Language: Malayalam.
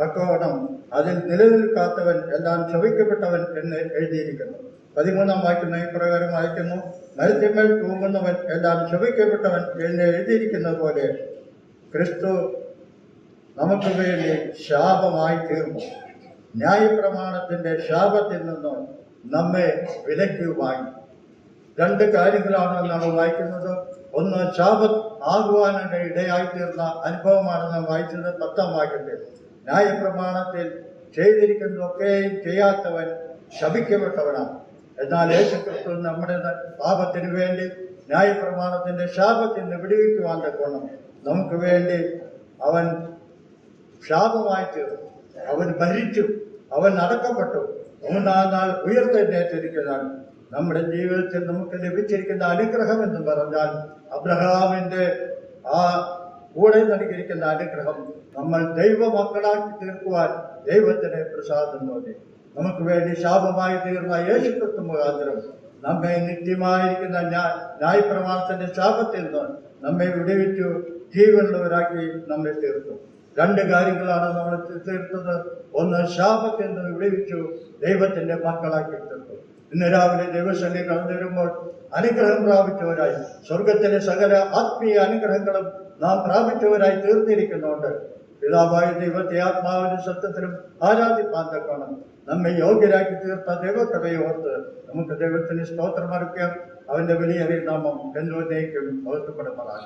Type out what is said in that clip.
തക്കവണ്ണം അതിൽ നിലനിൽക്കാത്തവൻ എല്ലാം ശപിക്കപ്പെട്ടവൻ എന്ന് എഴുതിയിരിക്കുന്നു. 13 വാക്യം ഇപ്രകാരം വായിക്കുന്നു: മരത്തിന്മേൽ തൂങ്ങുന്നവൻ എല്ലാം ശപിക്കപ്പെട്ടവൻ എന്ന് എഴുതിയിരിക്കുന്നത് പോലെ ക്രിസ്തു നമുക്ക് വേണ്ടി ശാപമായി തീർന്നു. ന്യായപ്രമാണത്തിന്റെ ശാപത്തിൽ നിന്നും നമ്മെ വിലയ്ക്ക് വാങ്ങി. 2 കാര്യങ്ങളാണ് നാം വായിക്കുന്നത്. ഒന്ന്, ശാപം ആകുവാനുള്ള ഇടയായിത്തീർന്ന അനുഭവമാണ് നാം വായിച്ചത് 10 വാക്യത്തിൽ. ന്യായപ്രമാണത്തിൽ ചെയ്തിരിക്കുന്നതൊക്കെയും ചെയ്യാത്തവൻ ശപിക്കപ്പെട്ടവനാണ്. എന്നാൽ യേശുക്രിസ്തു നമ്മുടെ പാപത്തിന് വേണ്ടി ന്യായപ്രമാണത്തിന്റെ ശാപത്തിൽ നിന്ന് വിടുവിക്കുവാൻ തക്കവണ്ണം നമുക്ക് വേണ്ടി അവൻ ശാപമായി തീർന്നു. അവൻ മരിച്ചു, അവൻ അടക്കപ്പെട്ടു, 3-ാം നാൾ ഉയർത്തെഴുന്നേറ്റിരിക്കുന്നതാണ്. നമ്മുടെ ജീവിതത്തിൽ നമുക്ക് ലഭിച്ചിരിക്കുന്ന അനുഗ്രഹം എന്ന് പറഞ്ഞാൽ അബ്രഹാമിന്റെ ആ കൂടെ നൽകിയിരിക്കുന്ന അനുഗ്രഹം നമ്മൾ ദൈവമക്കളാക്കി തീർക്കുവാൻ ദൈവത്തിന് പ്രസാദം തോന്നി. നമുക്ക് വേണ്ടി ശാപമായി തീർന്ന യേശുക്രിസ്തു മുഖാന്തരം നമ്മെ നിത്യമായിരിക്കുന്ന ന്യായപ്രമാണത്തിന്റെ ശാപത്തിൽ നിന്ന് നമ്മെ വിടുവിച്ചു ജീവനുള്ളവരാക്കി നമ്മെ തീർത്തു. 2 കാര്യങ്ങളാണ് നമ്മൾ തീർത്തത്. ഒന്ന്, ശാപത്തിൽ നിന്ന് വിടുവിച്ചു ദൈവത്തിന്റെ മക്കളാക്കി തീർത്തു. ഇന്ന് രാവിലെ ദൈവസന്നിധി കടന്നു വരുമ്പോൾ അനുഗ്രഹം പ്രാപിച്ചവരായി, സ്വർഗത്തിലെ സകല ആത്മീയ അനുഗ്രഹങ്ങളും നാം പ്രാപിച്ചവരായി തീർന്നിരിക്കുന്നുണ്ട്. പിതാവായ ദൈവത്തെ ആത്മാവിന്റെ സത്യത്തിലും ആരാധിപ്പാൻ തക്കണം നമ്മെ യോഗ്യരാക്കി തീർത്ത ദൈവകൃപയെ ഓർത്ത് നമുക്ക് ദൈവത്തിന് സ്തോത്രം അർപ്പിക്കാം. അവന്റെ വലിയ നാമം എന്നേക്കും മഹത്വപ്പെടുന്നതാണ്.